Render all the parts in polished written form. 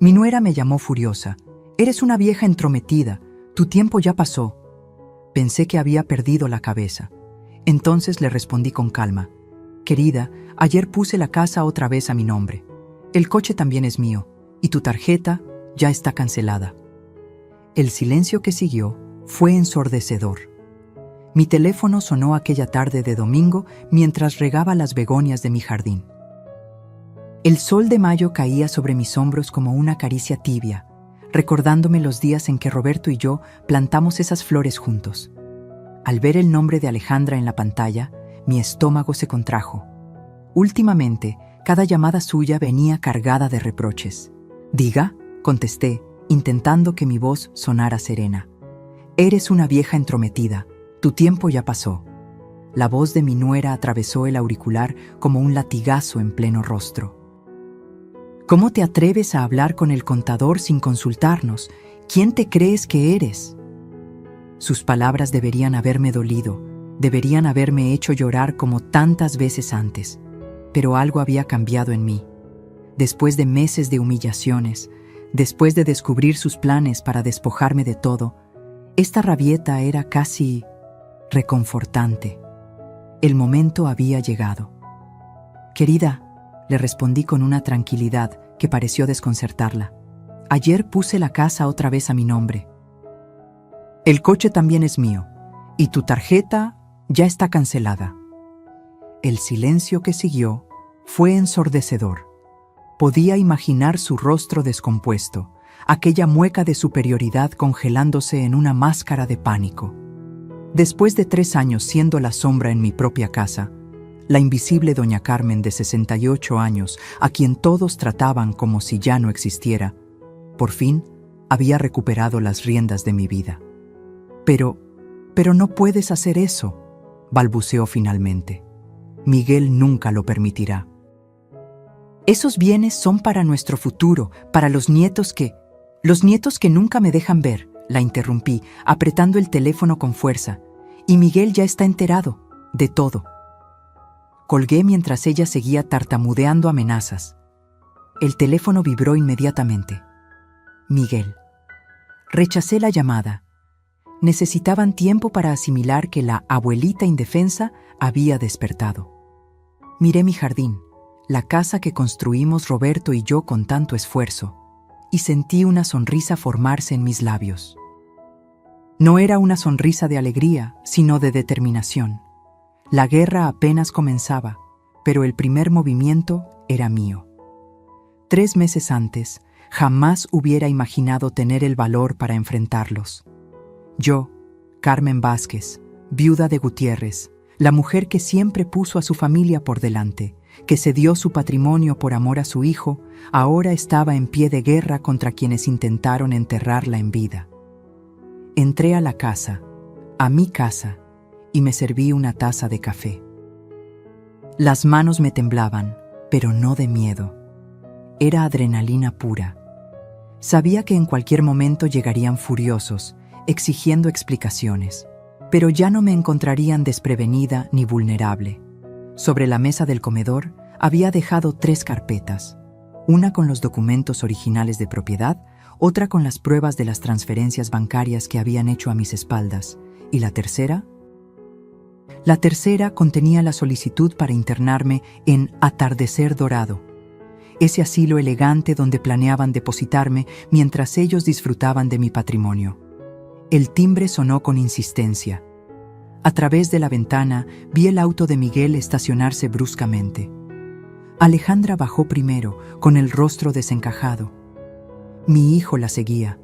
Mi nuera me llamó furiosa. «Eres una vieja entrometida, tu tiempo ya pasó». Pensé que había perdido la cabeza. Entonces le respondí con calma: «Querida, ayer puse la casa otra vez a mi nombre. El coche también es mío, y tu tarjeta ya está cancelada». El silencio que siguió fue ensordecedor. Mi teléfono sonó aquella tarde de domingo mientras regaba las begonias de mi jardín. El sol de mayo caía sobre mis hombros como una caricia tibia, recordándome los días en que Roberto y yo plantamos esas flores juntos. Al ver el nombre de Alejandra en la pantalla, mi estómago se contrajo. Últimamente, cada llamada suya venía cargada de reproches. «Diga», contesté, intentando que mi voz sonara serena. «Eres una vieja entrometida, tu tiempo ya pasó». La voz de mi nuera atravesó el auricular como un latigazo en pleno rostro. «¿Cómo te atreves a hablar con el contador sin consultarnos? ¿Quién te crees que eres?». Sus palabras deberían haberme dolido, deberían haberme hecho llorar como tantas veces antes, pero algo había cambiado en mí. Después de meses de humillaciones, después de descubrir sus planes para despojarme de todo, esta rabieta era casi reconfortante. El momento había llegado. «Querida», le respondí con una tranquilidad que pareció desconcertarla, «ayer puse la casa otra vez a mi nombre. El coche también es mío, y tu tarjeta ya está cancelada». El silencio que siguió fue ensordecedor. Podía imaginar su rostro descompuesto, aquella mueca de superioridad congelándose en una máscara de pánico. Después de 3 años siendo la sombra en mi propia casa, la invisible doña Carmen de 68 años, a quien todos trataban como si ya no existiera, por fin había recuperado las riendas de mi vida. Pero no puedes hacer eso», balbuceó finalmente. «Miguel nunca lo permitirá». «Esos bienes son para nuestro futuro, para los nietos que nunca me dejan ver», la interrumpí, apretando el teléfono con fuerza. «Y Miguel ya está enterado de todo». Colgué mientras ella seguía tartamudeando amenazas. El teléfono vibró inmediatamente. Miguel. Rechacé la llamada. Necesitaban tiempo para asimilar que la abuelita indefensa había despertado. Miré mi jardín, la casa que construimos Roberto y yo con tanto esfuerzo, y sentí una sonrisa formarse en mis labios. No era una sonrisa de alegría, sino de determinación. La guerra apenas comenzaba, pero el primer movimiento era mío. 3 meses antes, jamás hubiera imaginado tener el valor para enfrentarlos. Yo, Carmen Vázquez, viuda de Gutiérrez, la mujer que siempre puso a su familia por delante, que cedió su patrimonio por amor a su hijo, ahora estaba en pie de guerra contra quienes intentaron enterrarla en vida. Entré a la casa, a mi casa, y me serví una taza de café. Las manos me temblaban, pero no de miedo. Era adrenalina pura. Sabía que en cualquier momento llegarían furiosos, exigiendo explicaciones, pero ya no me encontrarían desprevenida ni vulnerable. Sobre la mesa del comedor había dejado 3 carpetas, una con los documentos originales de propiedad, otra con las pruebas de las transferencias bancarias que habían hecho a mis espaldas, y la tercera contenía la solicitud para internarme en Atardecer Dorado, ese asilo elegante donde planeaban depositarme mientras ellos disfrutaban de mi patrimonio. El timbre sonó con insistencia. A través de la ventana vi el auto de Miguel estacionarse bruscamente. Alejandra bajó primero, con el rostro desencajado. Mi hijo la seguía,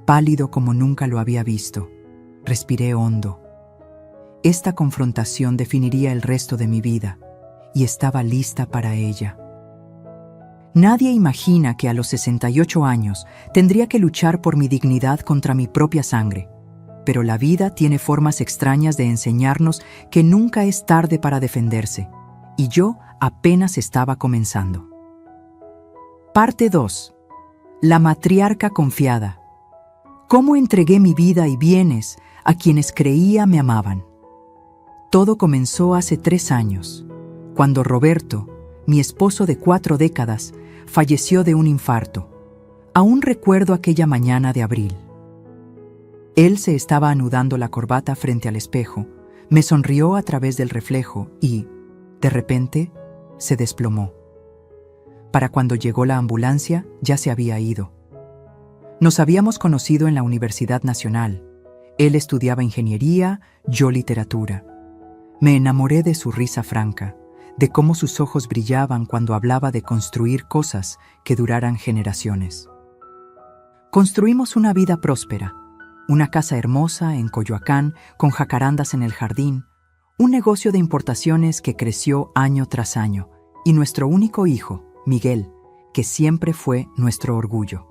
pálido como nunca lo había visto. Respiré hondo. Esta confrontación definiría el resto de mi vida, y estaba lista para ella. Nadie imagina que a los 68 años tendría que luchar por mi dignidad contra mi propia sangre, pero la vida tiene formas extrañas de enseñarnos que nunca es tarde para defenderse, y yo apenas estaba comenzando. Parte 2. La matriarca confiada. ¿Cómo entregué mi vida y bienes a quienes creía me amaban? Todo comenzó hace 3 años, cuando Roberto, mi esposo de 4 décadas, falleció de un infarto. Aún recuerdo aquella mañana de abril. Él se estaba anudando la corbata frente al espejo, me sonrió a través del reflejo y, de repente, se desplomó. Para cuando llegó la ambulancia, ya se había ido. Nos habíamos conocido en la Universidad Nacional. Él estudiaba ingeniería, yo literatura. Me enamoré de su risa franca, de cómo sus ojos brillaban cuando hablaba de construir cosas que duraran generaciones. Construimos una vida próspera, una casa hermosa en Coyoacán con jacarandas en el jardín, un negocio de importaciones que creció año tras año, y nuestro único hijo, Miguel, que siempre fue nuestro orgullo.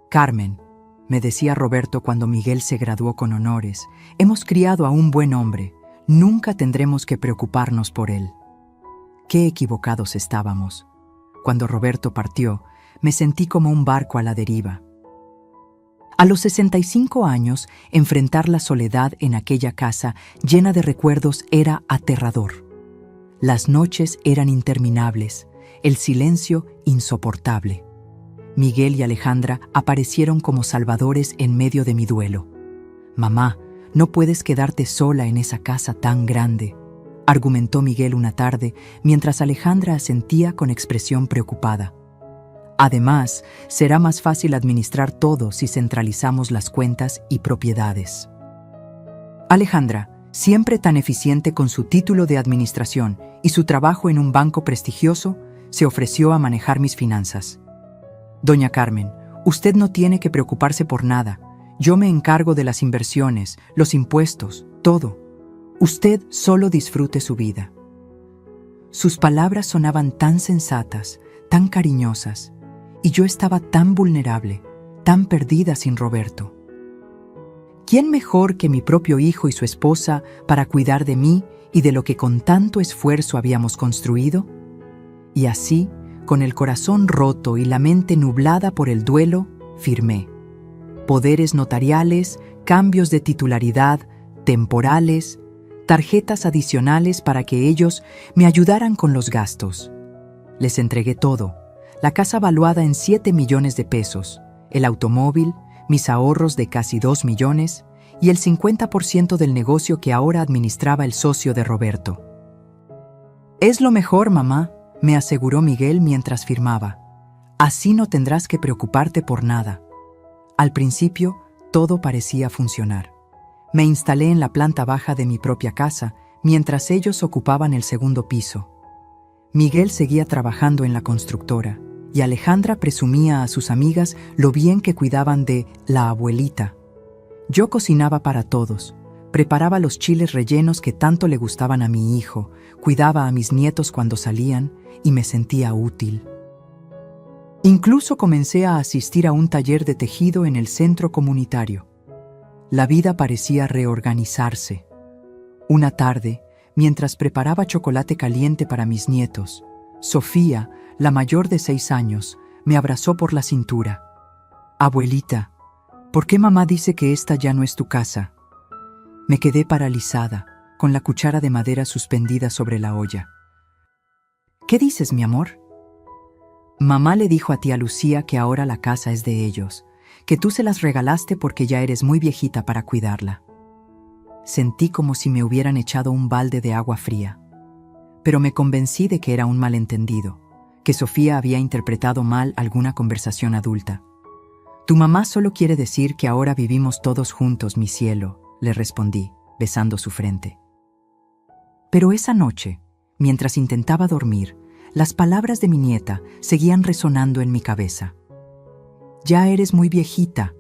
Carmen, me decía Roberto cuando Miguel se graduó con honores, hemos criado a un buen hombre, nunca tendremos que preocuparnos por él. Qué equivocados estábamos. Cuando Roberto partió, me sentí como un barco a la deriva. A los 65 años, enfrentar la soledad en aquella casa llena de recuerdos era aterrador. Las noches eran interminables, el silencio insoportable. Miguel y Alejandra aparecieron como salvadores en medio de mi duelo. «Mamá, no puedes quedarte sola en esa casa tan grande», argumentó Miguel una tarde, mientras Alejandra asentía con expresión preocupada. Además, será más fácil administrar todo si centralizamos las cuentas y propiedades. Alejandra, siempre tan eficiente con su título de administración y su trabajo en un banco prestigioso, se ofreció a manejar mis finanzas. «Doña Carmen, usted no tiene que preocuparse por nada. Yo me encargo de las inversiones, los impuestos, todo. Usted solo disfrute su vida». Sus palabras sonaban tan sensatas, tan cariñosas, y yo estaba tan vulnerable, tan perdida sin Roberto. ¿Quién mejor que mi propio hijo y su esposa para cuidar de mí y de lo que con tanto esfuerzo habíamos construido? Y así, con el corazón roto y la mente nublada por el duelo, firmé. Poderes notariales, cambios de titularidad, temporales, tarjetas adicionales para que ellos me ayudaran con los gastos. Les entregué todo. La casa valuada en 7 millones de pesos, el automóvil, mis ahorros de casi 2 millones y el 50% del negocio que ahora administraba el socio de Roberto. «Es lo mejor, mamá», me aseguró Miguel mientras firmaba. «Así no tendrás que preocuparte por nada». Al principio, todo parecía funcionar. Me instalé en la planta baja de mi propia casa, mientras ellos ocupaban el segundo piso. Miguel seguía trabajando en la constructora, y Alejandra presumía a sus amigas lo bien que cuidaban de la abuelita. Yo cocinaba para todos, preparaba los chiles rellenos que tanto le gustaban a mi hijo, cuidaba a mis nietos cuando salían y me sentía útil. Incluso comencé a asistir a un taller de tejido en el centro comunitario. La vida parecía reorganizarse. Una tarde, mientras preparaba chocolate caliente para mis nietos, Sofía, la mayor de 6 años, me abrazó por la cintura. «Abuelita, ¿por qué mamá dice que esta ya no es tu casa?» Me quedé paralizada, con la cuchara de madera suspendida sobre la olla. «¿Qué dices, mi amor?» «Mamá le dijo a tía Lucía que ahora la casa es de ellos, que tú se las regalaste porque ya eres muy viejita para cuidarla». Sentí como si me hubieran echado un balde de agua fría. Pero me convencí de que era un malentendido, que Sofía había interpretado mal alguna conversación adulta. «Tu mamá solo quiere decir que ahora vivimos todos juntos, mi cielo», le respondí, besando su frente. Pero esa noche, mientras intentaba dormir, las palabras de mi nieta seguían resonando en mi cabeza. «Ya eres muy viejita».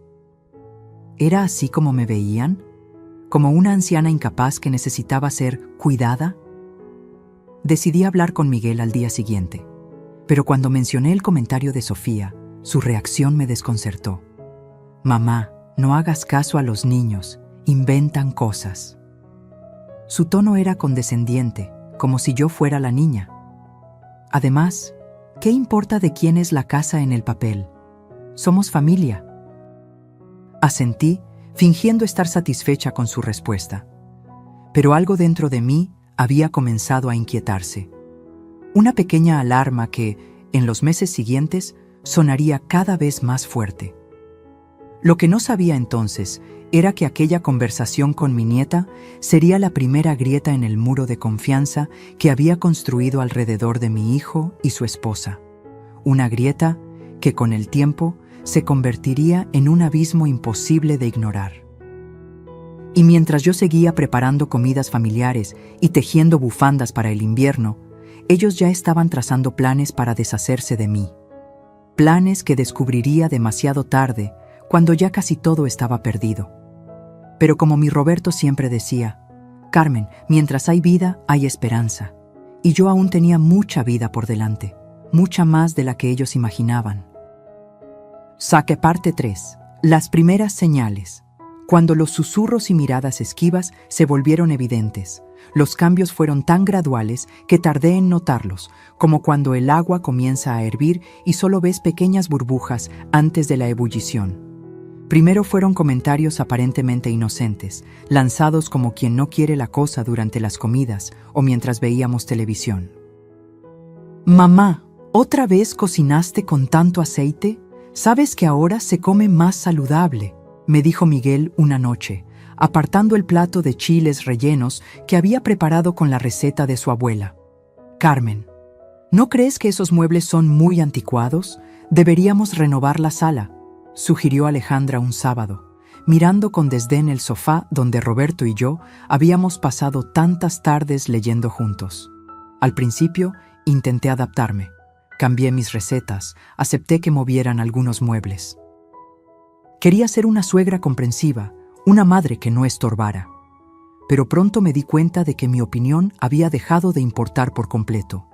¿Era así como me veían? ¿Como una anciana incapaz que necesitaba ser cuidada? Decidí hablar con Miguel al día siguiente. Pero cuando mencioné el comentario de Sofía, su reacción me desconcertó. «Mamá, no hagas caso a los niños, inventan cosas». Su tono era condescendiente, como si yo fuera la niña. Además, ¿qué importa de quién es la casa en el papel? Somos familia. Asentí, fingiendo estar satisfecha con su respuesta. Pero algo dentro de mí había comenzado a inquietarse. Una pequeña alarma que, en los meses siguientes, sonaría cada vez más fuerte. Lo que no sabía entonces era que aquella conversación con mi nieta sería la primera grieta en el muro de confianza que había construido alrededor de mi hijo y su esposa. Una grieta que con el tiempo se convertiría en un abismo imposible de ignorar. Y mientras yo seguía preparando comidas familiares y tejiendo bufandas para el invierno, ellos ya estaban trazando planes para deshacerse de mí. Planes que descubriría demasiado tarde, cuando ya casi todo estaba perdido. Pero como mi Roberto siempre decía, Carmen, mientras hay vida, hay esperanza. Y yo aún tenía mucha vida por delante, mucha más de la que ellos imaginaban. Saque parte 3. Las primeras señales. Cuando los susurros y miradas esquivas se volvieron evidentes, los cambios fueron tan graduales que tardé en notarlos, como cuando el agua comienza a hervir y solo ves pequeñas burbujas antes de la ebullición. Primero fueron comentarios aparentemente inocentes, lanzados como quien no quiere la cosa durante las comidas o mientras veíamos televisión. «Mamá, ¿otra vez cocinaste con tanto aceite? Sabes que ahora se come más saludable», me dijo Miguel una noche, apartando el plato de chiles rellenos que había preparado con la receta de su abuela. «Carmen, ¿no crees que esos muebles son muy anticuados? Deberíamos renovar la sala», sugirió Alejandra un sábado, mirando con desdén el sofá donde Roberto y yo habíamos pasado tantas tardes leyendo juntos. Al principio, intenté adaptarme. Cambié mis recetas, acepté que movieran algunos muebles. Quería ser una suegra comprensiva, una madre que no estorbara. Pero pronto me di cuenta de que mi opinión había dejado de importar por completo.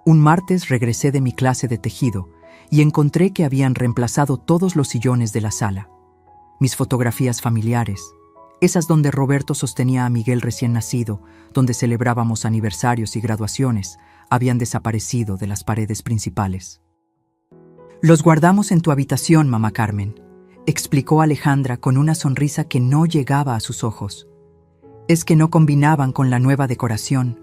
Un martes regresé de mi clase de tejido y encontré que habían reemplazado todos los sillones de la sala. Mis fotografías familiares, esas donde Roberto sostenía a Miguel recién nacido, donde celebrábamos aniversarios y graduaciones, habían desaparecido de las paredes principales. «Los guardamos en tu habitación, mamá Carmen», explicó Alejandra con una sonrisa que no llegaba a sus ojos. «Es que no combinaban con la nueva decoración».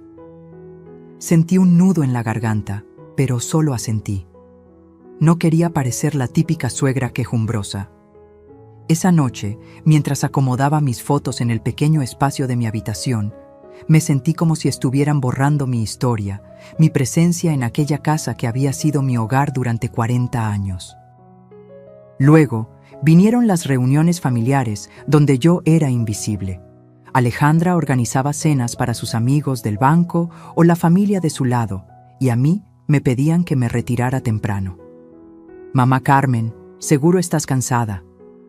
Sentí un nudo en la garganta, pero solo asentí. No quería parecer la típica suegra quejumbrosa. Esa noche, mientras acomodaba mis fotos en el pequeño espacio de mi habitación, me sentí como si estuvieran borrando mi historia, mi presencia en aquella casa que había sido mi hogar durante 40 años. Luego, vinieron las reuniones familiares donde yo era invisible. Alejandra organizaba cenas para sus amigos del banco o la familia de su lado, y a mí me pedían que me retirara temprano. «Mamá Carmen, seguro estás cansada.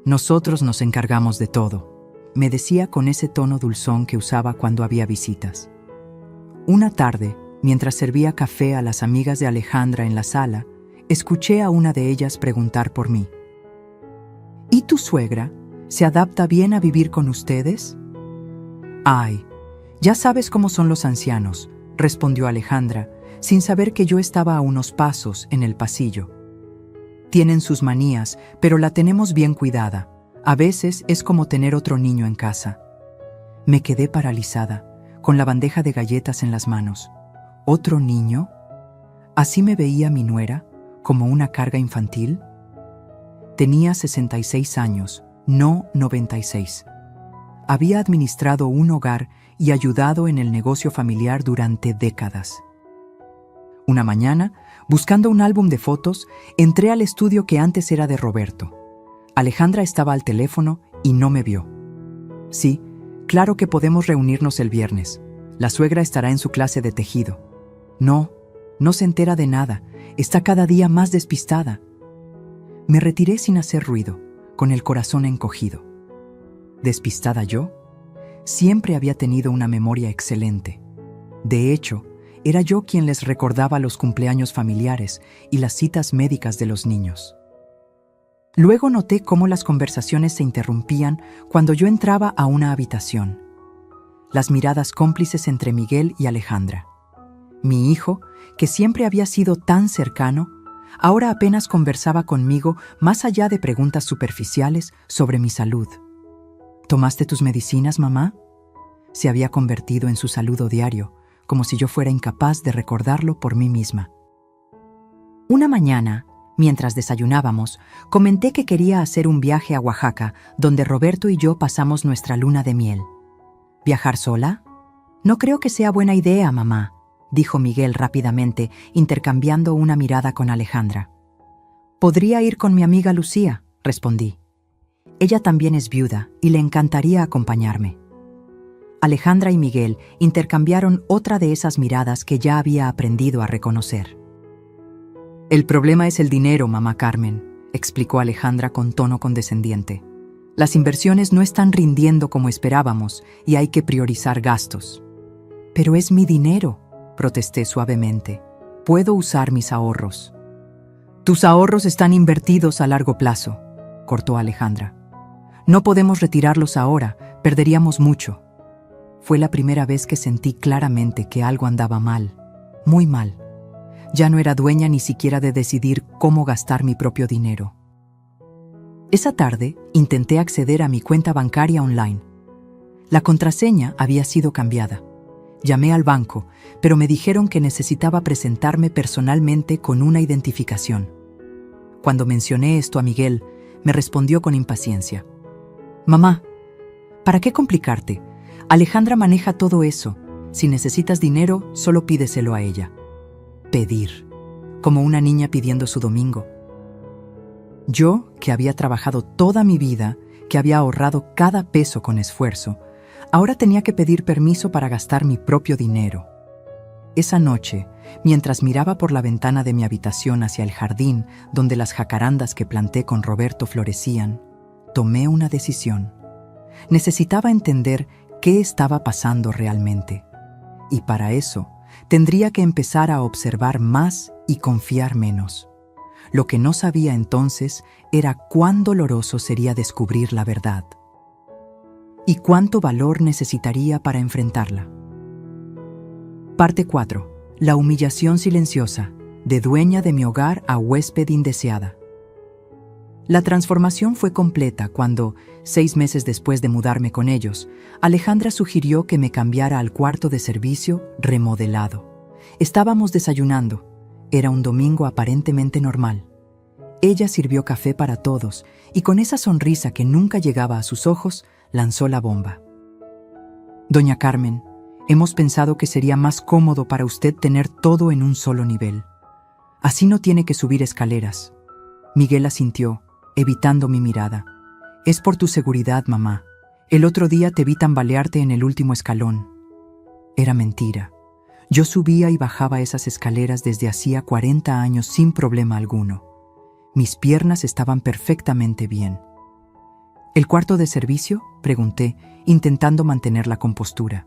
Nosotros nos encargamos de todo», me decía con ese tono dulzón que usaba cuando había visitas. Una tarde, mientras servía café a las amigas de Alejandra en la sala, escuché a una de ellas preguntar por mí. «¿Y tu suegra? ¿Se adapta bien a vivir con ustedes?» «Ay, ya sabes cómo son los ancianos», respondió Alejandra, sin saber que yo estaba a unos pasos en el pasillo. «Tienen sus manías, pero la tenemos bien cuidada. A veces es como tener otro niño en casa». Me quedé paralizada, con la bandeja de galletas en las manos. ¿Otro niño? ¿Así me veía mi nuera, como una carga infantil? Tenía 66 años, no 96. Había administrado un hogar y ayudado en el negocio familiar durante décadas. Una mañana, buscando un álbum de fotos, entré al estudio que antes era de Roberto. Alejandra estaba al teléfono y no me vio. «Sí, claro que podemos reunirnos el viernes. La suegra estará en su clase de tejido». «No, no se entera de nada. Está cada día más despistada». Me retiré sin hacer ruido, con el corazón encogido. ¿Despistada yo? Siempre había tenido una memoria excelente. De hecho, era yo quien les recordaba los cumpleaños familiares y las citas médicas de los niños. Luego noté cómo las conversaciones se interrumpían cuando yo entraba a una habitación. Las miradas cómplices entre Miguel y Alejandra. Mi hijo, que siempre había sido tan cercano, ahora apenas conversaba conmigo más allá de preguntas superficiales sobre mi salud. ¿Tomaste tus medicinas, mamá? Se había convertido en su saludo diario, como si yo fuera incapaz de recordarlo por mí misma. Una mañana, Mientras desayunábamos, comenté que quería hacer un viaje a Oaxaca, donde Roberto y yo pasamos nuestra luna de miel. ¿Viajar sola? No creo que sea buena idea, mamá, dijo Miguel rápidamente, intercambiando una mirada con Alejandra. Podría ir con mi amiga Lucía, respondí. Ella también es viuda y le encantaría acompañarme. Alejandra y Miguel intercambiaron otra de esas miradas que ya había aprendido a reconocer. El problema es el dinero, mamá Carmen, explicó Alejandra con tono condescendiente. Las inversiones no están rindiendo como esperábamos y hay que priorizar gastos. Pero es mi dinero, protesté suavemente. Puedo usar mis ahorros. Tus ahorros están invertidos a largo plazo, cortó Alejandra. No podemos retirarlos ahora, perderíamos mucho. Fue la primera vez que sentí claramente que algo andaba mal, muy mal. Ya no era dueña ni siquiera de decidir cómo gastar mi propio dinero. Esa tarde intenté acceder a mi cuenta bancaria online. La contraseña había sido cambiada. Llamé al banco, pero me dijeron que necesitaba presentarme personalmente con una identificación. Cuando mencioné esto a Miguel, me respondió con impaciencia. Mamá, ¿para qué complicarte? Alejandra maneja todo eso. Si necesitas dinero, solo pídeselo a ella. Pedir, como una niña pidiendo su domingo. Yo, que había trabajado toda mi vida, que había ahorrado cada peso con esfuerzo, ahora tenía que pedir permiso para gastar mi propio dinero. Esa noche, mientras miraba por la ventana de mi habitación hacia el jardín donde las jacarandas que planté con Roberto florecían, tomé una decisión. Necesitaba entender qué estaba pasando realmente. Y para eso, tendría que empezar a observar más y confiar menos. Lo que no sabía entonces era cuán doloroso sería descubrir la verdad. Y cuánto valor necesitaría para enfrentarla. Parte 4. La humillación silenciosa, de dueña de mi hogar a huésped indeseada. La transformación fue completa cuando, 6 meses después de mudarme con ellos, Alejandra sugirió que me cambiara al cuarto de servicio remodelado. Estábamos desayunando. Era un domingo aparentemente normal. Ella sirvió café para todos y con esa sonrisa que nunca llegaba a sus ojos, lanzó la bomba. Doña Carmen, hemos pensado que sería más cómodo para usted tener todo en un solo nivel. Así no tiene que subir escaleras. Miguel asintió, evitando mi mirada. Es por tu seguridad, mamá. El otro día te vi tambalearte en el último escalón. Era mentira. Yo subía y bajaba esas escaleras desde hacía 40 años sin problema alguno. Mis piernas estaban perfectamente bien. ¿El cuarto de servicio?, pregunté, intentando mantener la compostura.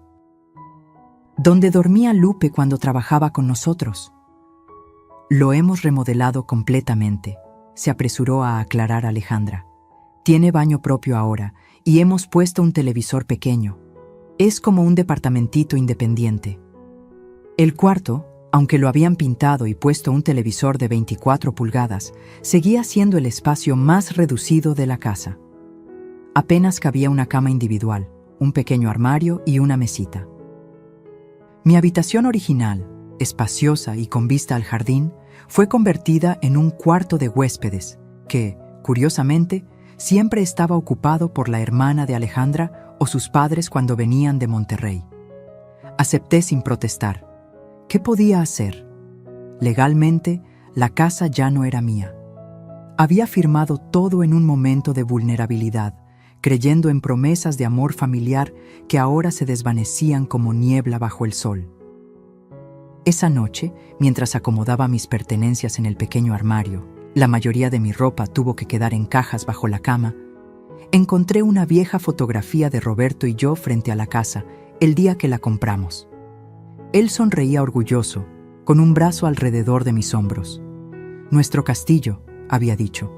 ¿Dónde dormía Lupe cuando trabajaba con nosotros? Lo hemos remodelado completamente, se apresuró a aclarar Alejandra. Tiene baño propio ahora y hemos puesto un televisor pequeño. Es como un departamentito independiente. El cuarto, aunque lo habían pintado y puesto un televisor de 24 pulgadas, seguía siendo el espacio más reducido de la casa. Apenas cabía una cama individual, un pequeño armario y una mesita. Mi habitación original, espaciosa y con vista al jardín, fue convertida en un cuarto de huéspedes que, curiosamente, siempre estaba ocupado por la hermana de Alejandra o sus padres cuando venían de Monterrey. Acepté sin protestar. ¿Qué podía hacer? Legalmente, la casa ya no era mía. Había firmado todo en un momento de vulnerabilidad, creyendo en promesas de amor familiar que ahora se desvanecían como niebla bajo el sol. Esa noche, mientras acomodaba mis pertenencias en el pequeño armario, la mayoría de mi ropa tuvo que quedar en cajas bajo la cama, encontré una vieja fotografía de Roberto y yo frente a la casa el día que la compramos. Él sonreía orgulloso, con un brazo alrededor de mis hombros. Nuestro castillo, había dicho.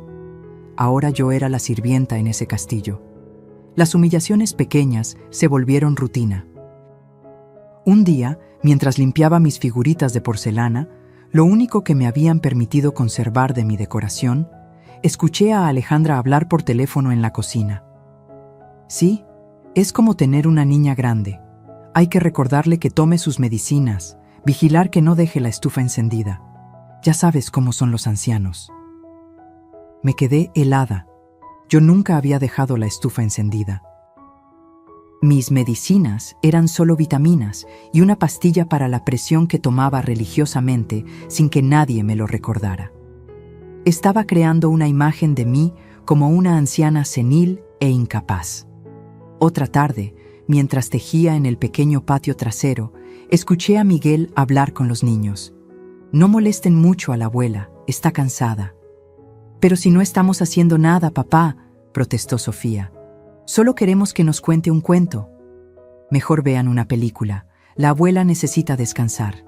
Ahora yo era la sirvienta en ese castillo. Las humillaciones pequeñas se volvieron rutina. Un día, mientras limpiaba mis figuritas de porcelana, lo único que me habían permitido conservar de mi decoración, escuché a Alejandra hablar por teléfono en la cocina. Sí, es como tener una niña grande. Hay que recordarle que tome sus medicinas, vigilar que no deje la estufa encendida. Ya sabes cómo son los ancianos. Me quedé helada. Yo nunca había dejado la estufa encendida. Mis medicinas eran solo vitaminas y una pastilla para la presión que tomaba religiosamente sin que nadie me lo recordara. Estaba creando una imagen de mí como una anciana senil e incapaz. Otra tarde, mientras tejía en el pequeño patio trasero, escuché a Miguel hablar con los niños. No molesten mucho a la abuela, está cansada. Pero si no estamos haciendo nada, papá, protestó Sofía. Solo queremos que nos cuente un cuento. Mejor vean una película. La abuela necesita descansar.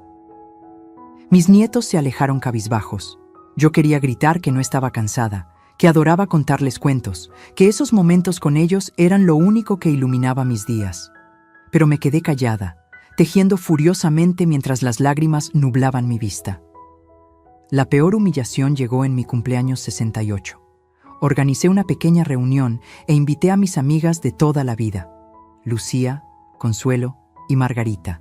Mis nietos se alejaron cabizbajos. Yo quería gritar que no estaba cansada, que adoraba contarles cuentos, que esos momentos con ellos eran lo único que iluminaba mis días. Pero me quedé callada, tejiendo furiosamente mientras las lágrimas nublaban mi vista. La peor humillación llegó en mi cumpleaños 68. Organicé una pequeña reunión e invité a mis amigas de toda la vida, Lucía, Consuelo y Margarita.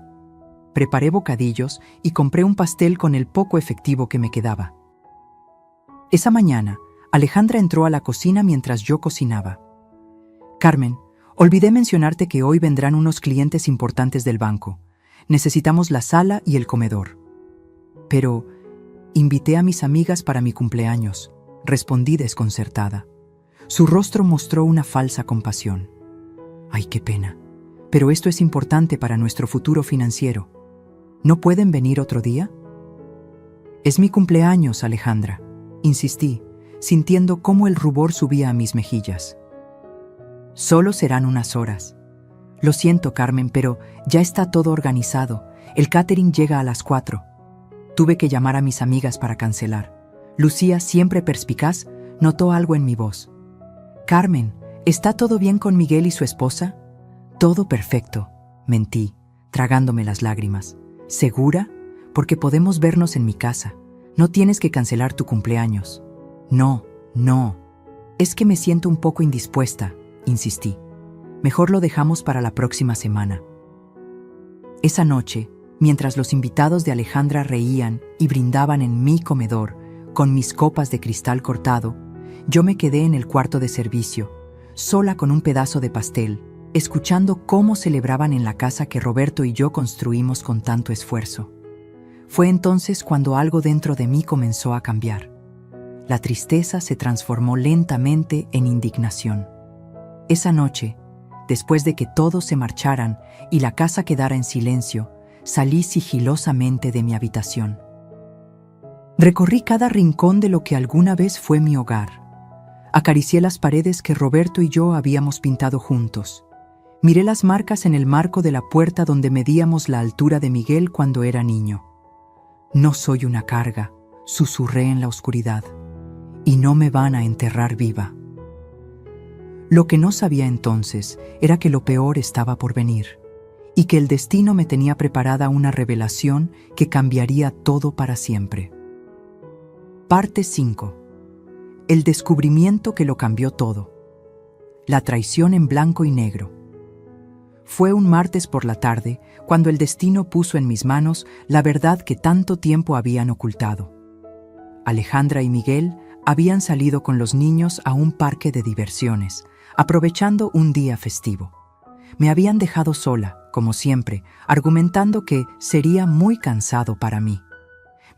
Preparé bocadillos y compré un pastel con el poco efectivo que me quedaba. Esa mañana, Alejandra entró a la cocina mientras yo cocinaba. Carmen, olvidé mencionarte que hoy vendrán unos clientes importantes del banco. Necesitamos la sala y el comedor. Pero invité a mis amigas para mi cumpleaños, respondí desconcertada. Su rostro mostró una falsa compasión. Ay, qué pena, pero esto es importante para nuestro futuro financiero. ¿No pueden venir otro día? Es mi cumpleaños, Alejandra, insistí, sintiendo cómo el rubor subía a mis mejillas. Solo serán unas horas. Lo siento, Carmen, pero ya está todo organizado. El catering llega a las 4. Tuve que llamar a mis amigas para cancelar. Lucía, siempre perspicaz, notó algo en mi voz. Carmen, ¿está todo bien con Miguel y su esposa? Todo perfecto, mentí, tragándome las lágrimas. ¿Segura? Porque podemos vernos en mi casa. No tienes que cancelar tu cumpleaños. No. Es que me siento un poco indispuesta, insistí. Mejor lo dejamos para la próxima semana. Esa noche, mientras los invitados de Alejandra reían y brindaban en mi comedor, con mis copas de cristal cortado, yo me quedé en el cuarto de servicio, sola con un pedazo de pastel, escuchando cómo celebraban en la casa que Roberto y yo construimos con tanto esfuerzo. Fue entonces cuando algo dentro de mí comenzó a cambiar. La tristeza se transformó lentamente en indignación. Esa noche, después de que todos se marcharan y la casa quedara en silencio, salí sigilosamente de mi habitación. Recorrí cada rincón de lo que alguna vez fue mi hogar. Acaricié las paredes que Roberto y yo habíamos pintado juntos. Miré las marcas en el marco de la puerta donde medíamos la altura de Miguel cuando era niño. No soy una carga, susurré en la oscuridad, y no me van a enterrar viva. Lo que no sabía entonces era que lo peor estaba por venir, y que el destino me tenía preparada una revelación que cambiaría todo para siempre. Parte 5. El descubrimiento que lo cambió todo. La traición en blanco y negro. Fue un martes por la tarde cuando el destino puso en mis manos la verdad que tanto tiempo habían ocultado. Alejandra y Miguel habían salido con los niños a un parque de diversiones, aprovechando un día festivo. Me habían dejado sola, como siempre, argumentando que sería muy cansado para mí.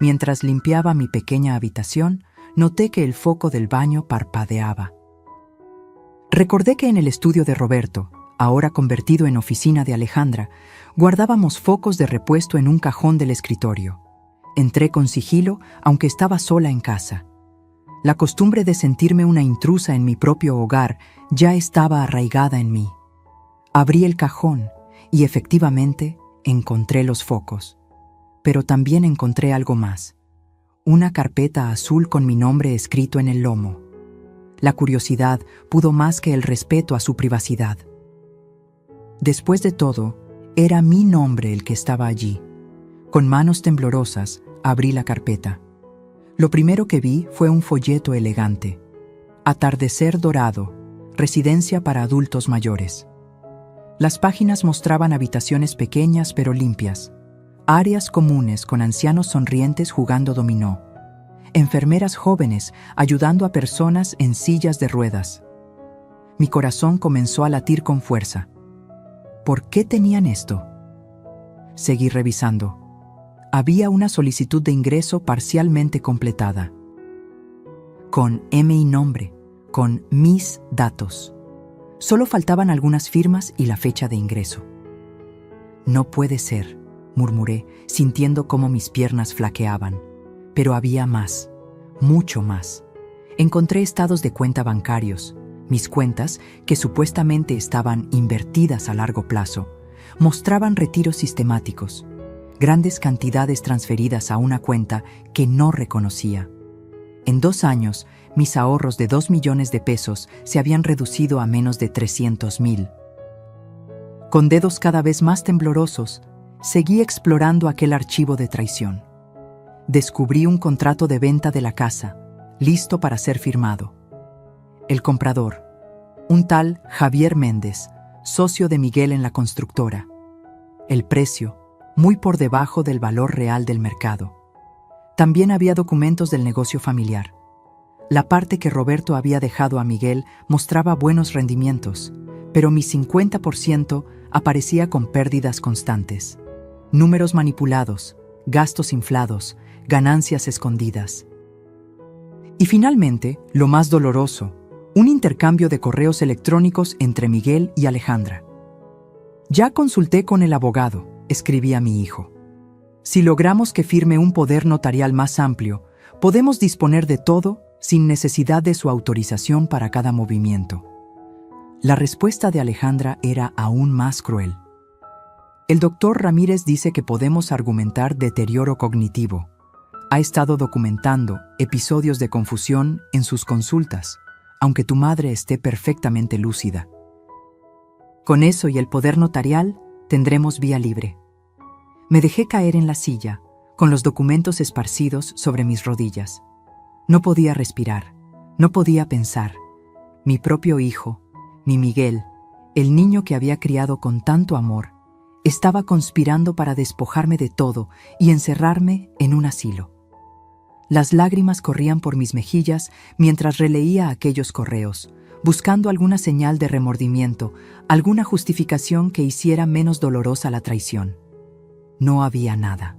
Mientras limpiaba mi pequeña habitación, noté que el foco del baño parpadeaba. Recordé que en el estudio de Roberto, ahora convertido en oficina de Alejandra, guardábamos focos de repuesto en un cajón del escritorio. Entré con sigilo, aunque estaba sola en casa. La costumbre de sentirme una intrusa en mi propio hogar ya estaba arraigada en mí. Abrí el cajón y efectivamente encontré los focos. Pero también encontré algo más. Una carpeta azul con mi nombre escrito en el lomo. La curiosidad pudo más que el respeto a su privacidad. Después de todo, era mi nombre el que estaba allí. Con manos temblorosas, abrí la carpeta. Lo primero que vi fue un folleto elegante. Atardecer dorado, residencia para adultos mayores. Las páginas mostraban habitaciones pequeñas pero limpias, áreas comunes con ancianos sonrientes jugando dominó. enfermeras jóvenes ayudando a personas en sillas de ruedas. Mi corazón comenzó a latir con fuerza. ¿Por qué tenían esto? Seguí revisando. Había una solicitud de ingreso parcialmente completada, con mi nombre, con mis datos. Solo faltaban algunas firmas y la fecha de ingreso. No puede ser, murmuré, sintiendo cómo mis piernas flaqueaban. Pero había más, mucho más. Encontré estados de cuenta bancarios. Mis cuentas, que supuestamente estaban invertidas a largo plazo, mostraban retiros sistemáticos, grandes cantidades transferidas a una cuenta que no reconocía. En 2 años, mis ahorros de 2 millones de pesos se habían reducido a menos de 300,000. Con dedos cada vez más temblorosos, seguí explorando aquel archivo de traición. Descubrí un contrato de venta de la casa, listo para ser firmado. El comprador, un tal Javier Méndez, socio de Miguel en la constructora. El precio, muy por debajo del valor real del mercado. También había documentos del negocio familiar. La parte que Roberto había dejado a Miguel mostraba buenos rendimientos, pero mi 50% aparecía con pérdidas constantes. Números manipulados, gastos inflados, ganancias escondidas. Y finalmente, lo más doloroso, un intercambio de correos electrónicos entre Miguel y Alejandra. Ya consulté con el abogado, escribí a mi hijo. Si logramos que firme un poder notarial más amplio, podemos disponer de todo sin necesidad de su autorización para cada movimiento. La respuesta de Alejandra era aún más cruel. El doctor Ramírez dice que podemos argumentar deterioro cognitivo. Ha estado documentando episodios de confusión en sus consultas, aunque tu madre esté perfectamente lúcida. Con eso y el poder notarial, tendremos vía libre. Me dejé caer en la silla, con los documentos esparcidos sobre mis rodillas. No podía respirar, no podía pensar. Mi propio hijo, mi Miguel, el niño que había criado con tanto amor, estaba conspirando para despojarme de todo y encerrarme en un asilo. Las lágrimas corrían por mis mejillas mientras releía aquellos correos, buscando alguna señal de remordimiento, alguna justificación que hiciera menos dolorosa la traición. No había nada.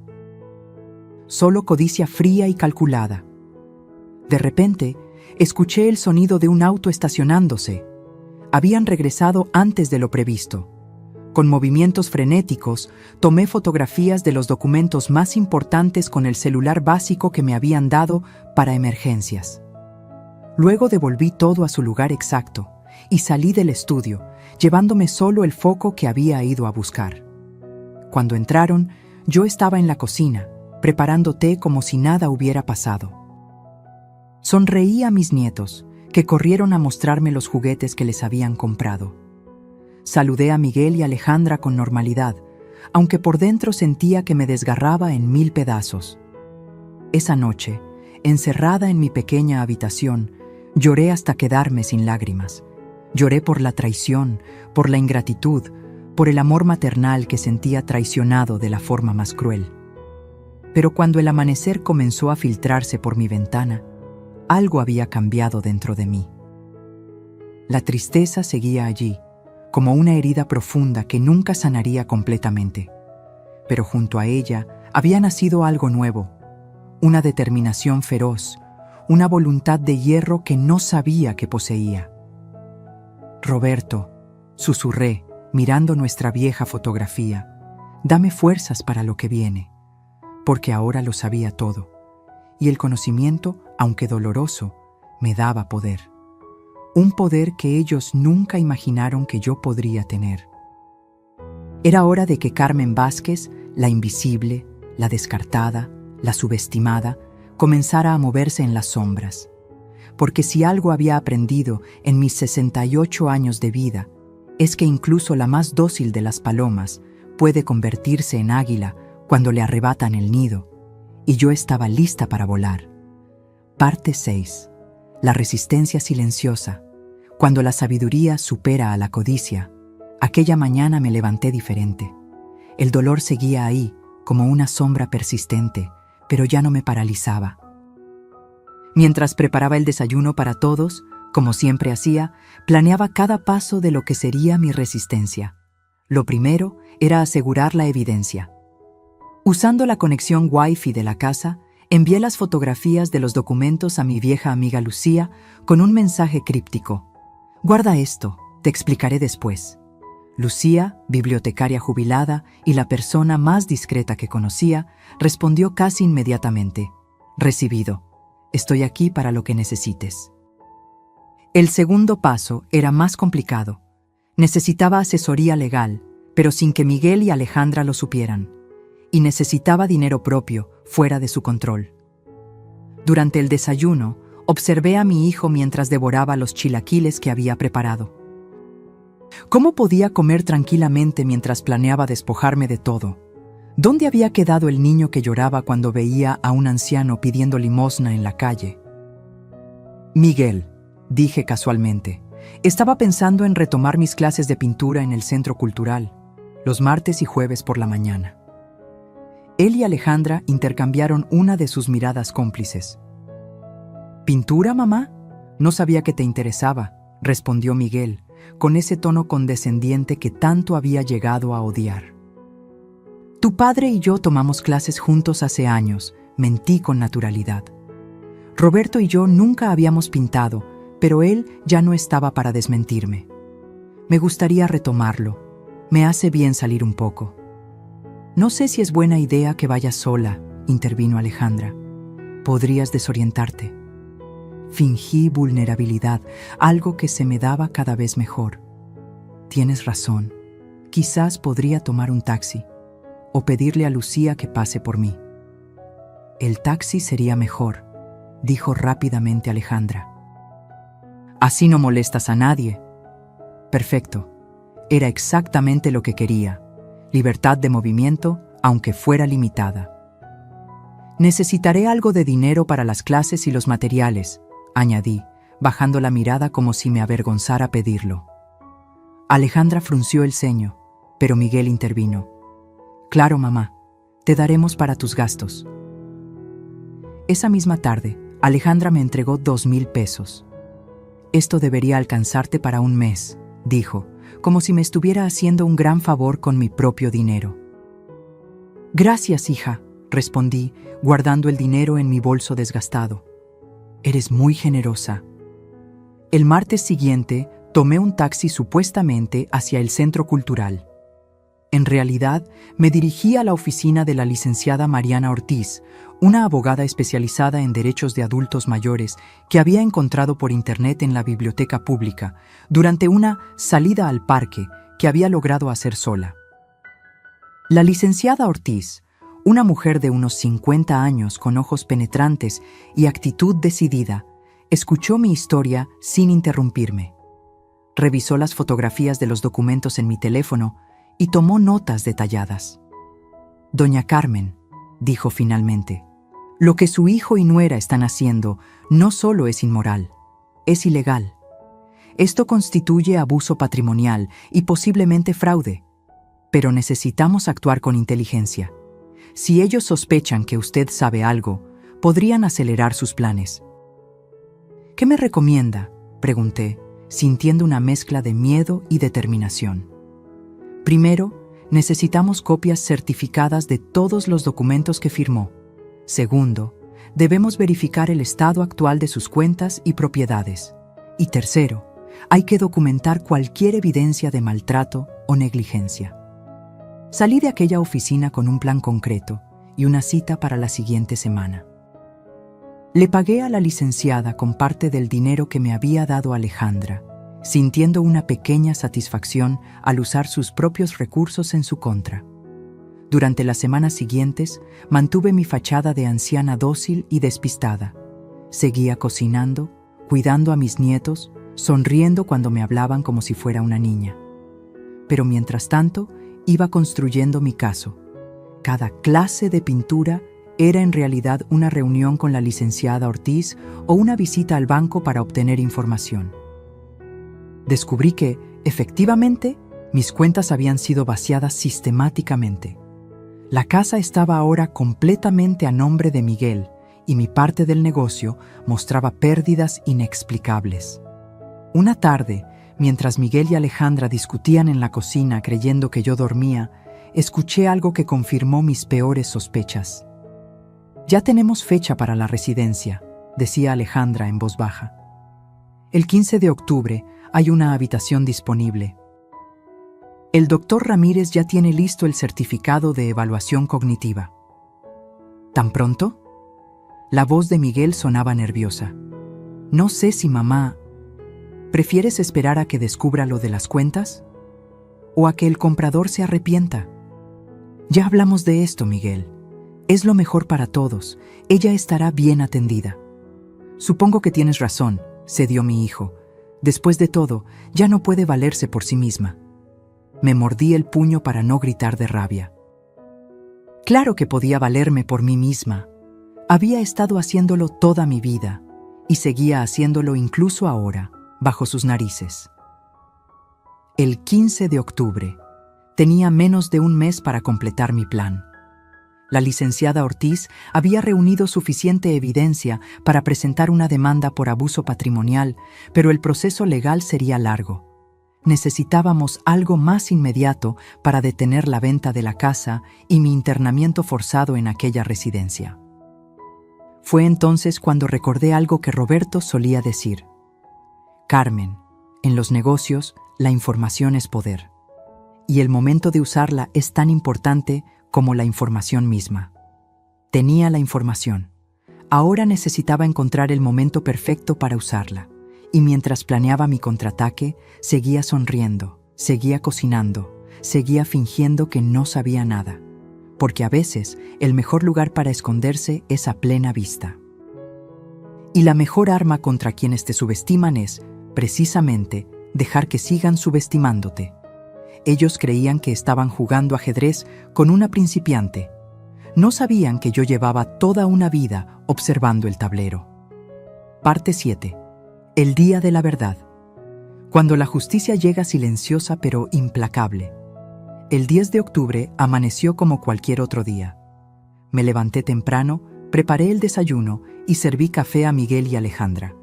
Solo codicia fría y calculada. De repente, escuché el sonido de un auto estacionándose. Habían regresado antes de lo previsto. Con movimientos frenéticos, tomé fotografías de los documentos más importantes con el celular básico que me habían dado para emergencias. Luego devolví todo a su lugar exacto y salí del estudio, llevándome solo el foco que había ido a buscar. Cuando entraron, yo estaba en la cocina, preparando té como si nada hubiera pasado. Sonreí a mis nietos, que corrieron a mostrarme los juguetes que les habían comprado. Saludé a Miguel y Alejandra con normalidad, aunque por dentro sentía que me desgarraba en 1000 pedazos. Esa noche, encerrada en mi pequeña habitación, lloré hasta quedarme sin lágrimas. Lloré por la traición, por la ingratitud, por el amor maternal que sentía traicionado de la forma más cruel. Pero cuando el amanecer comenzó a filtrarse por mi ventana, algo había cambiado dentro de mí. La tristeza seguía allí, como una herida profunda que nunca sanaría completamente. Pero junto a ella había nacido algo nuevo, una determinación feroz, una voluntad de hierro que no sabía que poseía. Roberto, susurré, mirando nuestra vieja fotografía, dame fuerzas para lo que viene, porque ahora lo sabía todo, y el conocimiento, aunque doloroso, me daba poder. Un poder que ellos nunca imaginaron que yo podría tener. Era hora de que Carmen Vázquez, la invisible, la descartada, la subestimada, comenzara a moverse en las sombras. Porque si algo había aprendido en mis 68 años de vida, es que incluso la más dócil de las palomas puede convertirse en águila cuando le arrebatan el nido, y yo estaba lista para volar. Parte 6. La resistencia silenciosa. Cuando la sabiduría supera a la codicia, aquella mañana me levanté diferente. El dolor seguía ahí, como una sombra persistente, pero ya no me paralizaba. Mientras preparaba el desayuno para todos, como siempre hacía, planeaba cada paso de lo que sería mi resistencia. Lo primero era asegurar la evidencia. Usando la conexión Wi-Fi de la casa, envié las fotografías de los documentos a mi vieja amiga Lucía con un mensaje críptico. «Guarda esto, te explicaré después». Lucía, bibliotecaria jubilada y la persona más discreta que conocía, respondió casi inmediatamente. «Recibido. Estoy aquí para lo que necesites». El segundo paso era más complicado. Necesitaba asesoría legal, pero sin que Miguel y Alejandra lo supieran. Y necesitaba dinero propio, fuera de su control. Durante el desayuno, observé a mi hijo mientras devoraba los chilaquiles que había preparado. ¿Cómo podía comer tranquilamente mientras planeaba despojarme de todo? ¿Dónde había quedado el niño que lloraba cuando veía a un anciano pidiendo limosna en la calle? «Miguel», dije casualmente, estaba pensando en retomar mis clases de pintura en el centro cultural, los martes y jueves por la mañana. Él y Alejandra intercambiaron una de sus miradas cómplices. «¿Pintura, mamá? No sabía que te interesaba», respondió Miguel, con ese tono condescendiente que tanto había llegado a odiar. «Tu padre y yo tomamos clases juntos hace años», mentí con naturalidad. «Roberto y yo nunca habíamos pintado, pero él ya no estaba para desmentirme. Me gustaría retomarlo. Me hace bien salir un poco». «No sé si es buena idea que vayas sola», intervino Alejandra. «Podrías desorientarte». Fingí vulnerabilidad, algo que se me daba cada vez mejor. «Tienes razón. Quizás podría tomar un taxi o pedirle a Lucía que pase por mí». «El taxi sería mejor», dijo rápidamente Alejandra. «Así no molestas a nadie». Perfecto. Era exactamente lo que quería. Libertad de movimiento, aunque fuera limitada. «Necesitaré algo de dinero para las clases y los materiales», añadí, bajando la mirada como si me avergonzara pedirlo. Alejandra frunció el ceño, pero Miguel intervino. «Claro, mamá, te daremos para tus gastos». Esa misma tarde, Alejandra me entregó 2,000 pesos. «Esto debería alcanzarte para un mes», dijo, como si me estuviera haciendo un gran favor con mi propio dinero. «Gracias, hija», respondí, guardando el dinero en mi bolso desgastado. «Eres muy generosa». El martes siguiente, tomé un taxi supuestamente hacia el centro cultural. En realidad, me dirigí a la oficina de la licenciada Mariana Ortiz, una abogada especializada en derechos de adultos mayores que había encontrado por internet en la biblioteca pública durante una salida al parque que había logrado hacer sola. La licenciada Ortiz, una mujer de unos 50 años con ojos penetrantes y actitud decidida, escuchó mi historia sin interrumpirme. Revisó las fotografías de los documentos en mi teléfono y tomó notas detalladas. «Doña Carmen», dijo finalmente, «lo que su hijo y nuera están haciendo no solo es inmoral, es ilegal. Esto constituye abuso patrimonial y posiblemente fraude, pero necesitamos actuar con inteligencia. Si ellos sospechan que usted sabe algo, podrían acelerar sus planes». «¿Qué me recomienda?», pregunté, sintiendo una mezcla de miedo y determinación. «Primero, necesitamos copias certificadas de todos los documentos que firmó. Segundo, debemos verificar el estado actual de sus cuentas y propiedades. Y tercero, hay que documentar cualquier evidencia de maltrato o negligencia». Salí de aquella oficina con un plan concreto y una cita para la siguiente semana. Le pagué a la licenciada con parte del dinero que me había dado Alejandra, sintiendo una pequeña satisfacción al usar sus propios recursos en su contra. Durante las semanas siguientes, mantuve mi fachada de anciana dócil y despistada. Seguía cocinando, cuidando a mis nietos, sonriendo cuando me hablaban como si fuera una niña. Pero mientras tanto, iba construyendo mi caso. Cada clase de pintura era en realidad una reunión con la licenciada Ortiz o una visita al banco para obtener información. Descubrí que, efectivamente, mis cuentas habían sido vaciadas sistemáticamente. La casa estaba ahora completamente a nombre de Miguel y mi parte del negocio mostraba pérdidas inexplicables. Una tarde, mientras Miguel y Alejandra discutían en la cocina creyendo que yo dormía, escuché algo que confirmó mis peores sospechas. «Ya tenemos fecha para la residencia», decía Alejandra en voz baja. «El 15 de octubre hay una habitación disponible. El doctor Ramírez ya tiene listo el certificado de evaluación cognitiva». «¿Tan pronto?». La voz de Miguel sonaba nerviosa. «No sé si mamá... ¿Prefieres esperar a que descubra lo de las cuentas? ¿O a que el comprador se arrepienta?». «Ya hablamos de esto, Miguel. Es lo mejor para todos. Ella estará bien atendida». «Supongo que tienes razón», cedió mi hijo. «Después de todo, ya no puede valerse por sí misma». Me mordí el puño para no gritar de rabia. Claro que podía valerme por mí misma. Había estado haciéndolo toda mi vida y seguía haciéndolo incluso ahora, bajo sus narices. El 15 de octubre. Tenía menos de un mes para completar mi plan. La licenciada Ortiz había reunido suficiente evidencia para presentar una demanda por abuso patrimonial, pero el proceso legal sería largo. Necesitábamos algo más inmediato para detener la venta de la casa y mi internamiento forzado en aquella residencia. Fue entonces cuando recordé algo que Roberto solía decir. «Carmen, en los negocios, la información es poder. Y el momento de usarla es tan importante como la información misma». Tenía la información. Ahora necesitaba encontrar el momento perfecto para usarla. Y mientras planeaba mi contraataque, seguía sonriendo, seguía cocinando, seguía fingiendo que no sabía nada. Porque a veces el mejor lugar para esconderse es a plena vista. Y la mejor arma contra quienes te subestiman es, precisamente, dejar que sigan subestimándote. Ellos creían que estaban jugando ajedrez con una principiante. No sabían que yo llevaba toda una vida observando el tablero. Parte 7. El día de la verdad. Cuando la justicia llega silenciosa pero implacable. El 10 de octubre amaneció como cualquier otro día. Me levanté temprano, preparé el desayuno y serví café a Miguel y Alejandra.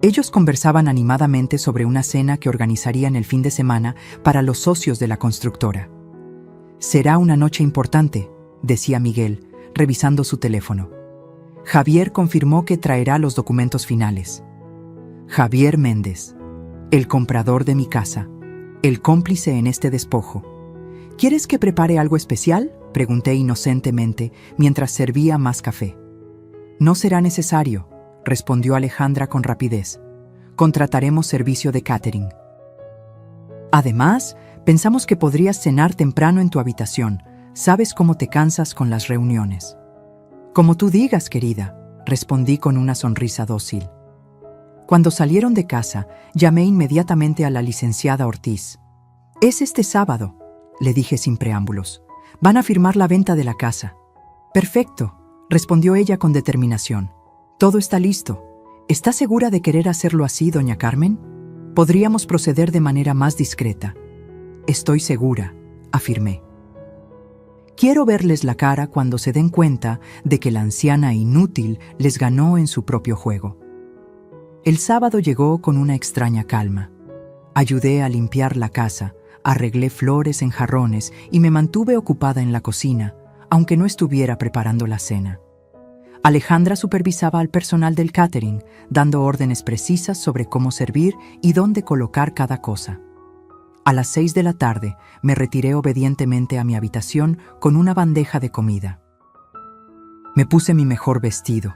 Ellos conversaban animadamente sobre una cena que organizarían el fin de semana para los socios de la constructora. «Será una noche importante», decía Miguel, revisando su teléfono. «Javier confirmó que traerá los documentos finales». Javier Méndez, el comprador de mi casa, el cómplice en este despojo. «¿Quieres que prepare algo especial?», pregunté inocentemente mientras servía más café. «No será necesario», respondió Alejandra con rapidez. «Contrataremos servicio de catering. Además, pensamos que podrías cenar temprano en tu habitación. Sabes cómo te cansas con las reuniones». «Como tú digas, querida», respondí con una sonrisa dócil. Cuando salieron de casa, llamé inmediatamente a la licenciada Ortiz. «Es este sábado», le dije sin preámbulos. «Van a firmar la venta de la casa». «Perfecto», respondió ella con determinación. «Todo está listo. ¿Está segura de querer hacerlo así, doña Carmen? Podríamos proceder de manera más discreta». «Estoy segura», afirmé. «Quiero verles la cara cuando se den cuenta de que la anciana inútil les ganó en su propio juego». El sábado llegó con una extraña calma. Ayudé a limpiar la casa, arreglé flores en jarrones y me mantuve ocupada en la cocina, aunque no estuviera preparando la cena. Alejandra supervisaba al personal del catering, dando órdenes precisas sobre cómo servir y dónde colocar cada cosa. A las 6 de la tarde me retiré obedientemente a mi habitación con una bandeja de comida. Me puse mi mejor vestido,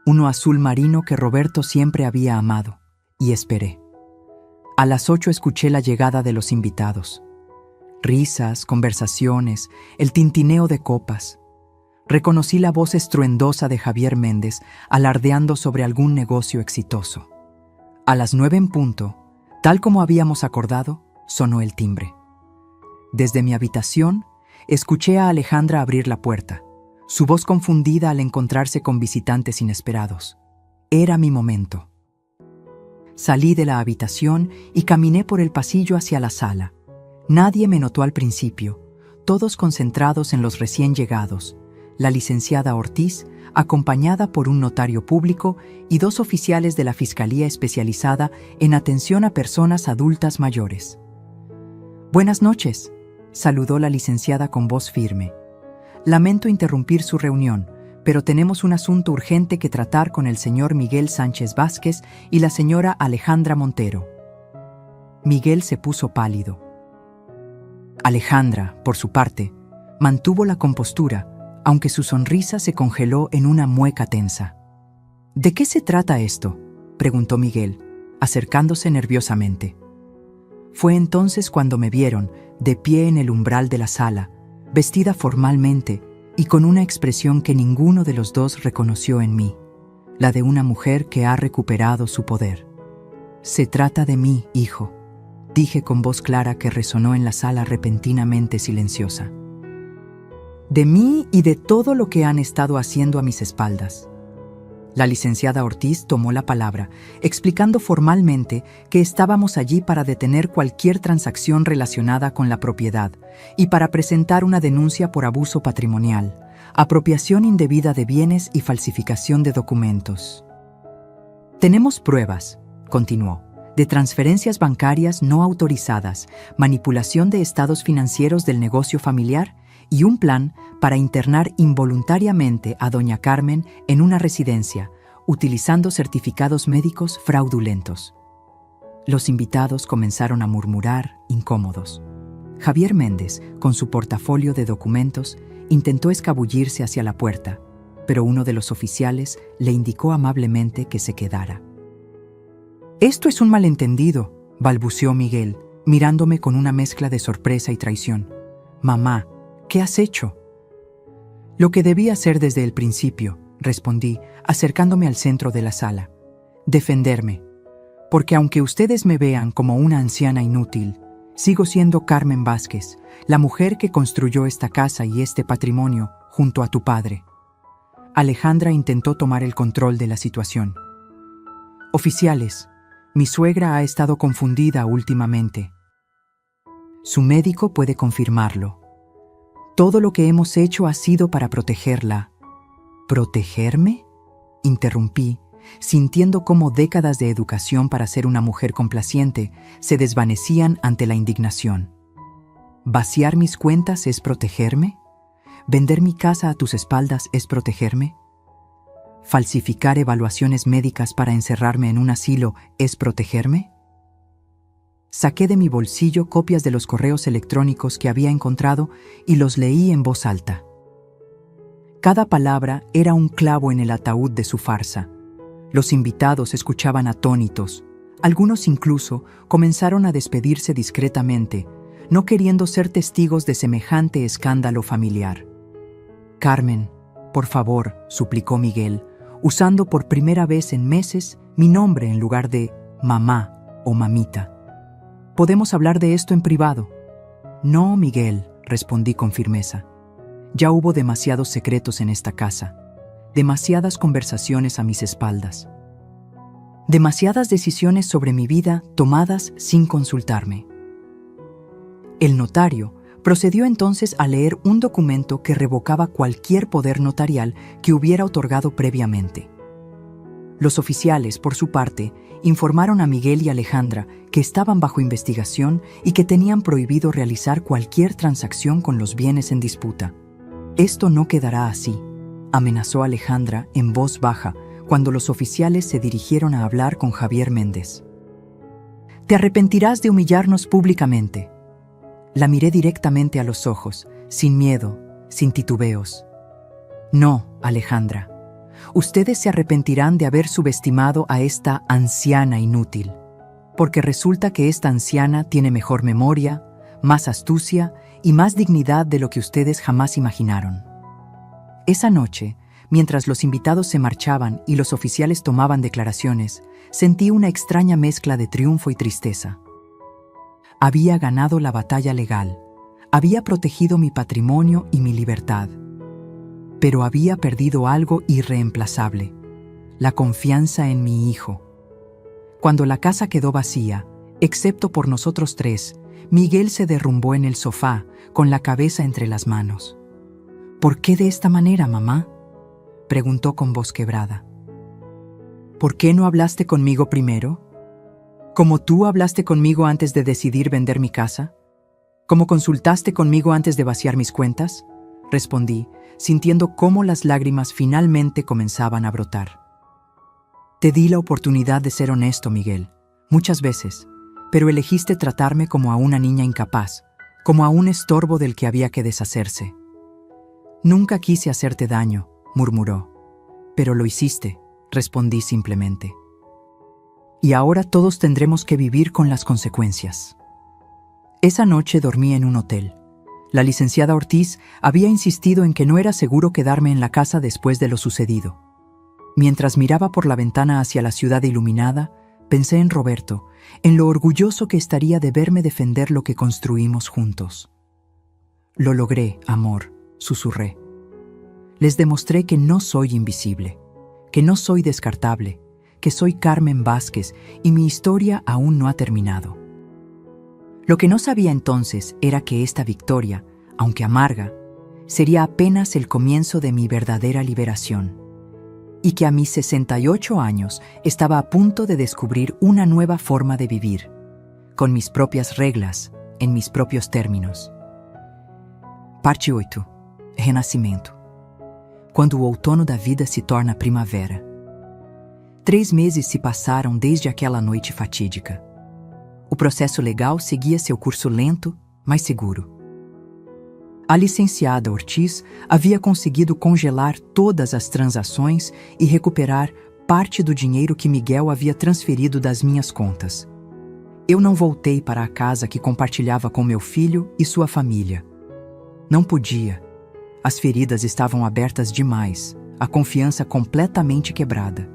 uno azul marino que Roberto siempre había amado, y esperé. A las 8 escuché la llegada de los invitados. Risas, conversaciones, el tintineo de copas. Reconocí la voz estruendosa de Javier Méndez alardeando sobre algún negocio exitoso. A las 9 en punto, tal como habíamos acordado, sonó el timbre. Desde mi habitación, escuché a Alejandra abrir la puerta, su voz confundida al encontrarse con visitantes inesperados. Era mi momento. Salí de la habitación y caminé por el pasillo hacia la sala. Nadie me notó al principio, todos concentrados en los recién llegados, la licenciada Ortiz, acompañada por un notario público y 2 oficiales de la Fiscalía especializada en atención a personas adultas mayores. «Buenas noches», saludó la licenciada con voz firme. «Lamento interrumpir su reunión, pero tenemos un asunto urgente que tratar con el señor Miguel Sánchez Vázquez y la señora Alejandra Montero». Miguel se puso pálido. Alejandra, por su parte, mantuvo la compostura, aunque su sonrisa se congeló en una mueca tensa. «¿De qué se trata esto?», preguntó Miguel, acercándose nerviosamente. Fue entonces cuando me vieron, de pie en el umbral de la sala, vestida formalmente y con una expresión que ninguno de los dos reconoció en mí, la de una mujer que ha recuperado su poder. «Se trata de mí, hijo», dije con voz clara que resonó en la sala repentinamente silenciosa. «De mí y de todo lo que han estado haciendo a mis espaldas». La licenciada Ortiz tomó la palabra, explicando formalmente que estábamos allí para detener cualquier transacción relacionada con la propiedad y para presentar una denuncia por abuso patrimonial, apropiación indebida de bienes y falsificación de documentos. «Tenemos pruebas», continuó, «de transferencias bancarias no autorizadas, manipulación de estados financieros del negocio familiar y un plan para internar involuntariamente a doña Carmen en una residencia, utilizando certificados médicos fraudulentos». Los invitados comenzaron a murmurar, incómodos. Javier Méndez, con su portafolio de documentos, intentó escabullirse hacia la puerta, pero uno de los oficiales le indicó amablemente que se quedara. «Esto es un malentendido», balbuceó Miguel, mirándome con una mezcla de sorpresa y traición. «Mamá, ¿qué has hecho?». «Lo que debí hacer desde el principio», respondí, acercándome al centro de la sala. «Defenderme. Porque aunque ustedes me vean como una anciana inútil, sigo siendo Carmen Vázquez, la mujer que construyó esta casa y este patrimonio junto a tu padre». Alejandra intentó tomar el control de la situación. «Oficiales, mi suegra ha estado confundida últimamente. Su médico puede confirmarlo. Todo lo que hemos hecho ha sido para protegerla». «¿Protegerme?», interrumpí, sintiendo cómo décadas de educación para ser una mujer complaciente se desvanecían ante la indignación. ¿Vaciar mis cuentas es protegerme? ¿Vender mi casa a tus espaldas es protegerme? ¿Falsificar evaluaciones médicas para encerrarme en un asilo es protegerme?». Saqué de mi bolsillo copias de los correos electrónicos que había encontrado y los leí en voz alta. Cada palabra era un clavo en el ataúd de su farsa. Los invitados escuchaban atónitos. Algunos incluso comenzaron a despedirse discretamente, no queriendo ser testigos de semejante escándalo familiar. «Carmen, por favor», suplicó Miguel, usando por primera vez en meses mi nombre en lugar de mamá o mamita. «Podemos hablar de esto en privado». «No, Miguel», respondí con firmeza. «Ya hubo demasiados secretos en esta casa, demasiadas conversaciones a mis espaldas, demasiadas decisiones sobre mi vida tomadas sin consultarme». El notario procedió entonces a leer un documento que revocaba cualquier poder notarial que hubiera otorgado previamente. Los oficiales, por su parte, informaron a Miguel y Alejandra que estaban bajo investigación y que tenían prohibido realizar cualquier transacción con los bienes en disputa. «Esto no quedará así», amenazó Alejandra en voz baja cuando los oficiales se dirigieron a hablar con Javier Méndez. «Te arrepentirás de humillarnos públicamente». La miré directamente a los ojos, sin miedo, sin titubeos. «No, Alejandra. Ustedes se arrepentirán de haber subestimado a esta anciana inútil, porque resulta que esta anciana tiene mejor memoria, más astucia y más dignidad de lo que ustedes jamás imaginaron». Esa noche, mientras los invitados se marchaban y los oficiales tomaban declaraciones, sentí una extraña mezcla de triunfo y tristeza. Había ganado la batalla legal, había protegido mi patrimonio y mi libertad, pero había perdido algo irreemplazable: la confianza en mi hijo. Cuando la casa quedó vacía, excepto por nosotros tres, Miguel se derrumbó en el sofá, con la cabeza entre las manos. ¿Por qué de esta manera, mamá?, preguntó con voz quebrada. ¿Por qué no hablaste conmigo primero? ¿Como tú hablaste conmigo antes de decidir vender mi casa? ¿Cómo consultaste conmigo antes de vaciar mis cuentas?, respondí, sintiendo cómo las lágrimas finalmente comenzaban a brotar. Te di la oportunidad de ser honesto, Miguel, muchas veces, pero elegiste tratarme como a una niña incapaz, como a un estorbo del que había que deshacerse. Nunca quise hacerte daño, murmuró. Pero lo hiciste, respondí simplemente. Y ahora todos tendremos que vivir con las consecuencias. Esa noche dormí en un hotel. La licenciada Ortiz había insistido en que no era seguro quedarme en la casa después de lo sucedido. Mientras miraba por la ventana hacia la ciudad iluminada, pensé en Roberto, en lo orgulloso que estaría de verme defender lo que construimos juntos. Lo logré, amor, susurré. Les demostré que no soy invisible, que no soy descartable, que soy Carmen Vázquez y mi historia aún no ha terminado. Lo que no sabía entonces era que esta victoria, aunque amarga, sería apenas el comienzo de mi verdadera liberación, y que a mis 68 años estaba a punto de descubrir una nueva forma de vivir, con mis propias reglas, en mis propios términos. Parte 8. Renascimento. Quando o outono da vida se torna primavera. 3 meses se passaram desde aquela noite fatídica. O processo legal seguia seu curso lento, mas seguro. A licenciada Ortiz havia conseguido congelar todas as transações e recuperar parte do dinheiro que Miguel havia transferido das minhas contas. Eu não voltei para a casa que compartilhava com meu filho e sua família. Não podia. As feridas estavam abertas demais, a confiança completamente quebrada.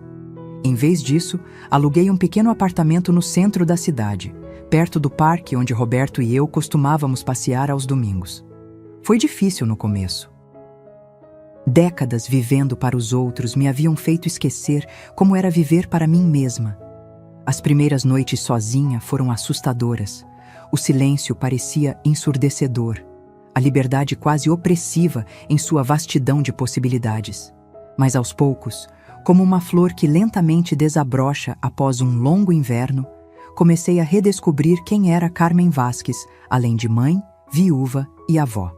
Em vez disso, aluguei um pequeno apartamento no centro da cidade, perto do parque onde Roberto e eu costumávamos passear aos domingos. Foi difícil no começo. Décadas vivendo para os outros me haviam feito esquecer como era viver para mim mesma. As primeiras noites sozinha foram assustadoras. O silêncio parecia ensurdecedor, a liberdade quase opressiva em sua vastidão de possibilidades. Mas aos poucos, como uma flor que lentamente desabrocha após um longo inverno, comecei a redescobrir quem era Carmen Vázquez, além de mãe, viúva e avó.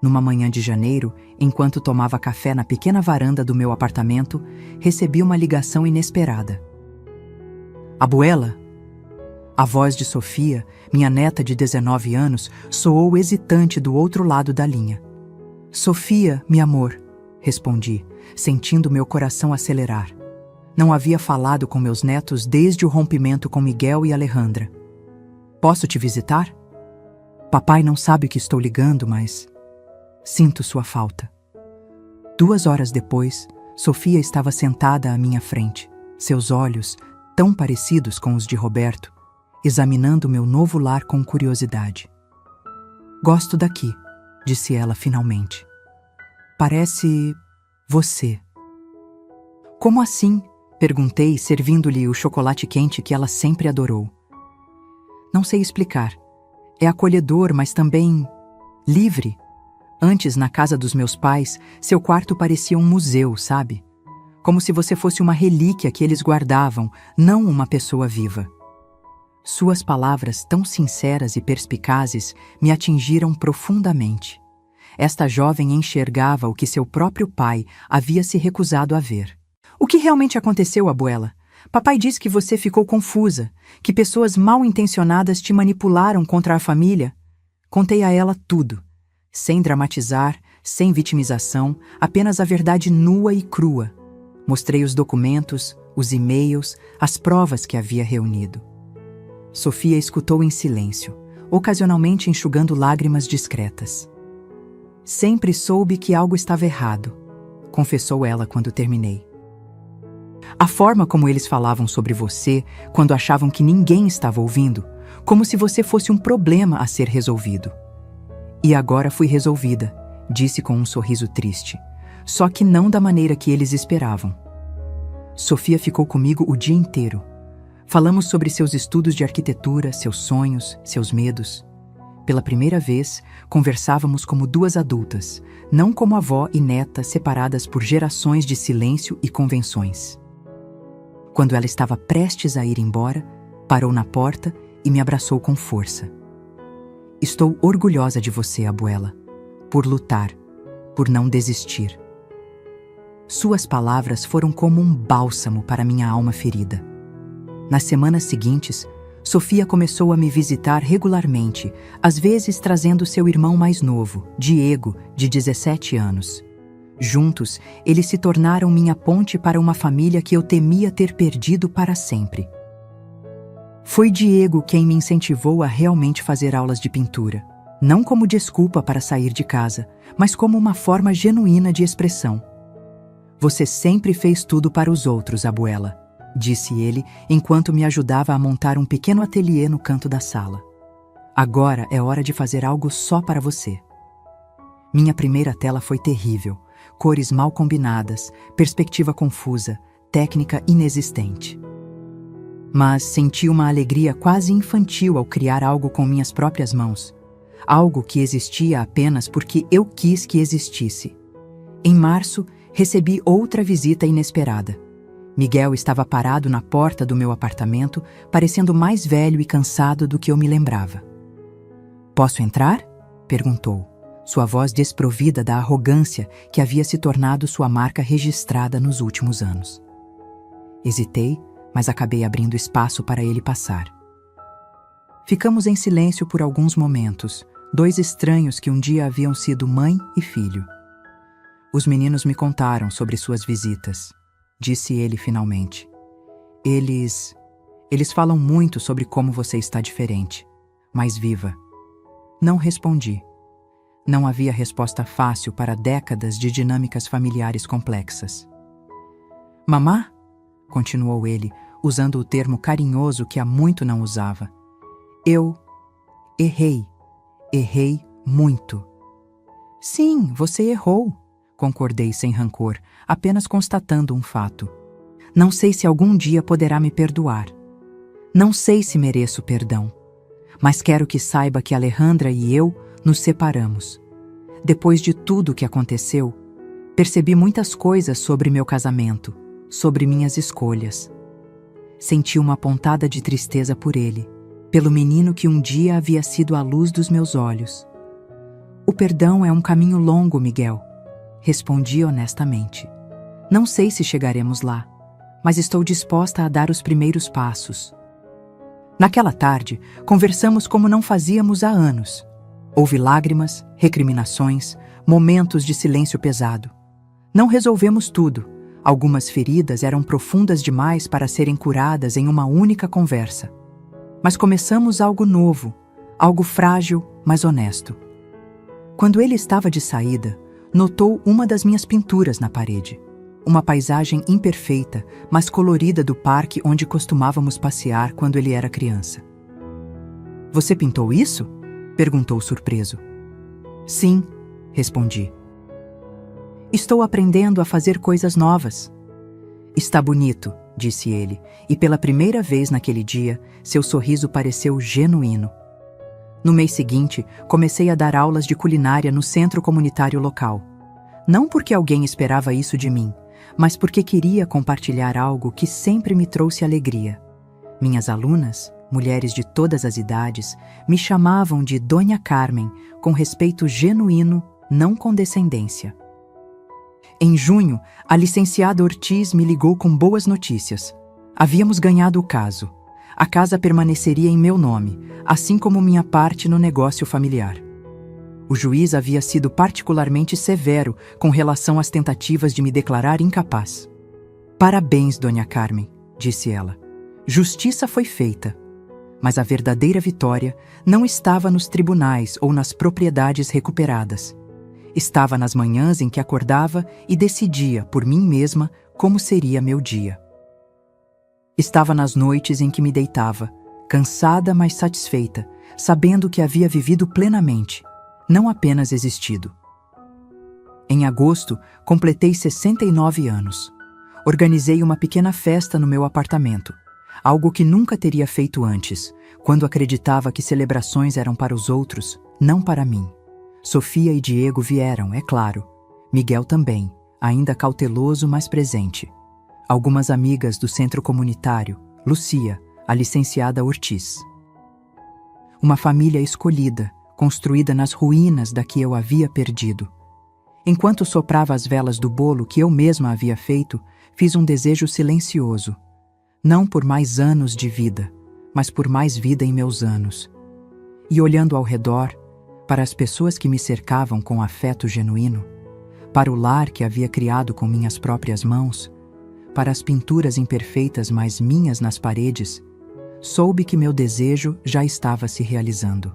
Numa manhã de janeiro, enquanto tomava café na pequena varanda do meu apartamento, recebi uma ligação inesperada. Abuela? A voz de Sofia, minha neta de 19 anos, soou hesitante do outro lado da linha. Sofia, meu amor, respondi, sentindo meu coração acelerar. Não havia falado com meus netos desde o rompimento com Miguel e Alejandra. Posso te visitar? Papai não sabe que estou ligando, mas sinto sua falta. 2 horas depois, Sofia estava sentada à minha frente, seus olhos, tão parecidos com os de Roberto, examinando meu novo lar com curiosidade. Gosto daqui, disse ela finalmente. Parece você. Como assim? Perguntei, servindo-lhe o chocolate quente que ela sempre adorou. Não sei explicar. É acolhedor, mas também livre. Antes, na casa dos meus pais, seu quarto parecia um museu, sabe? Como se você fosse uma relíquia que eles guardavam, não uma pessoa viva. Suas palavras, tão sinceras e perspicazes, me atingiram profundamente. Esta jovem enxergava o que seu próprio pai havia se recusado a ver. O que realmente aconteceu, abuela? Papai disse que você ficou confusa, que pessoas mal intencionadas te manipularam contra a família. Contei a ela tudo, sem dramatizar, sem vitimização, apenas a verdade nua e crua. Mostrei os documentos, os e-mails, as provas que havia reunido. Sofia escutou em silêncio, ocasionalmente enxugando lágrimas discretas. Sempre soube que algo estava errado, confessou ela quando terminei. A forma como eles falavam sobre você, quando achavam que ninguém estava ouvindo, como se você fosse um problema a ser resolvido. E agora fui resolvida, disse com um sorriso triste, só que não da maneira que eles esperavam. Sofia ficou comigo o dia inteiro. Falamos sobre seus estudos de arquitetura, seus sonhos, seus medos. Pela primeira vez, conversávamos como duas adultas, não como avó e neta separadas por gerações de silêncio e convenções. Quando ela estava prestes a ir embora, parou na porta e me abraçou com força. Estou orgulhosa de você, abuela, por lutar, por não desistir. Suas palavras foram como um bálsamo para minha alma ferida. Nas semanas seguintes, Sofia começou a me visitar regularmente, às vezes trazendo seu irmão mais novo, Diego, de 17 anos. Juntos, eles se tornaram minha ponte para uma família que eu temia ter perdido para sempre. Foi Diego quem me incentivou a realmente fazer aulas de pintura, não como desculpa para sair de casa, mas como uma forma genuína de expressão. Você sempre fez tudo para os outros, abuela, disse ele, enquanto me ajudava a montar um pequeno ateliê no canto da sala. Agora é hora de fazer algo só para você. Minha primeira tela foi terrível, cores mal combinadas, perspectiva confusa, técnica inexistente. Mas senti uma alegria quase infantil ao criar algo com minhas próprias mãos, algo que existia apenas porque eu quis que existisse. Em março, recebi outra visita inesperada. Miguel estava parado na porta do meu apartamento, parecendo mais velho e cansado do que eu me lembrava. "Posso entrar?" perguntou, sua voz desprovida da arrogância que havia se tornado sua marca registrada nos últimos anos. Hesitei, mas acabei abrindo espaço para ele passar. Ficamos em silêncio por alguns momentos, dois estranhos que um dia haviam sido mãe e filho. Os meninos me contaram sobre suas visitas, disse ele finalmente. Eles falam muito sobre como você está diferente, mais viva. Não respondi. Não havia resposta fácil para décadas de dinâmicas familiares complexas. "Mamá?" continuou ele, usando o termo carinhoso que há muito não usava. "Eu errei muito." "Sim, você errou", concordei sem rancor, apenas constatando um fato. "Não sei se algum dia poderá me perdoar. Não sei se mereço perdão. Mas quero que saiba que Alejandra e eu nos separamos. Depois de tudo o que aconteceu, percebi muitas coisas sobre meu casamento, sobre minhas escolhas. Senti uma pontada de tristeza por ele, pelo menino que um dia havia sido a luz dos meus olhos. O perdão é um caminho longo, Miguel", respondi honestamente. "Não sei se chegaremos lá, mas estou disposta a dar os primeiros passos." Naquela tarde, conversamos como não fazíamos há anos. Houve lágrimas, recriminações, momentos de silêncio pesado. Não resolvemos tudo. Algumas feridas eram profundas demais para serem curadas em uma única conversa. Mas começamos algo novo, algo frágil, mas honesto. Quando ele estava de saída, notou uma das minhas pinturas na parede. Uma paisagem imperfeita, mas colorida do parque onde costumávamos passear quando ele era criança. "Você pintou isso?" perguntou surpreso. "Sim", respondi. "Estou aprendendo a fazer coisas novas." "Está bonito", disse ele, e pela primeira vez naquele dia, seu sorriso pareceu genuíno. No mês seguinte, comecei a dar aulas de culinária no centro comunitário local. Não porque alguém esperava isso de mim, mas porque queria compartilhar algo que sempre me trouxe alegria. Minhas alunas, mulheres de todas as idades, me chamavam de Dona Carmen, com respeito genuíno, não condescendência. Em junho, a licenciada Ortiz me ligou com boas notícias. Havíamos ganhado o caso. A casa permaneceria em meu nome, assim como minha parte no negócio familiar. O juiz havia sido particularmente severo com relação às tentativas de me declarar incapaz. "Parabéns, Dona Carmen", disse ela. "Justiça foi feita." Mas a verdadeira vitória não estava nos tribunais ou nas propriedades recuperadas. Estava nas manhãs em que acordava e decidia, por mim mesma, como seria meu dia. Estava nas noites em que me deitava, cansada mas satisfeita, sabendo que havia vivido plenamente, não apenas existido. Em agosto, completei 69 anos. Organizei uma pequena festa no meu apartamento. algo que nunca teria feito antes, quando acreditava que celebrações eram para os outros, não para mim. Sofia e Diego vieram, é claro. Miguel também, ainda cauteloso, mas presente. Algumas amigas do centro comunitário, Lucia, a licenciada Ortiz. Uma família escolhida, construída nas ruínas da que eu havia perdido. Enquanto soprava as velas do bolo que eu mesma havia feito, fiz um desejo silencioso. Não por mais anos de vida, mas por mais vida em meus anos. E olhando ao redor, para as pessoas que me cercavam com afeto genuíno, para o lar que havia criado com minhas próprias mãos, para as pinturas imperfeitas mas minhas nas paredes, soube que meu desejo já estava se realizando.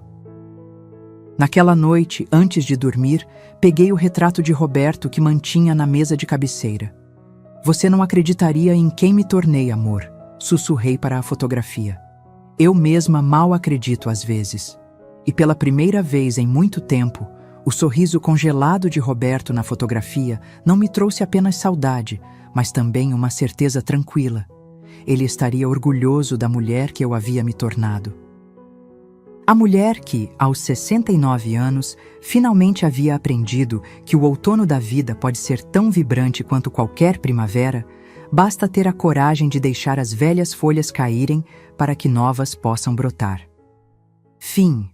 Naquela noite, antes de dormir, peguei o retrato de Roberto que mantinha na mesa de cabeceira. Você não acreditaria em quem me tornei, amor, sussurrei para a fotografia. Eu mesma mal acredito às vezes. E pela primeira vez em muito tempo, o sorriso congelado de Roberto na fotografia não me trouxe apenas saudade, mas também uma certeza tranquila. Ele estaria orgulhoso da mulher que eu havia me tornado. A mulher que, aos 69 anos, finalmente havia aprendido que o outono da vida pode ser tão vibrante quanto qualquer primavera, basta ter a coragem de deixar as velhas folhas caírem para que novas possam brotar. Fim.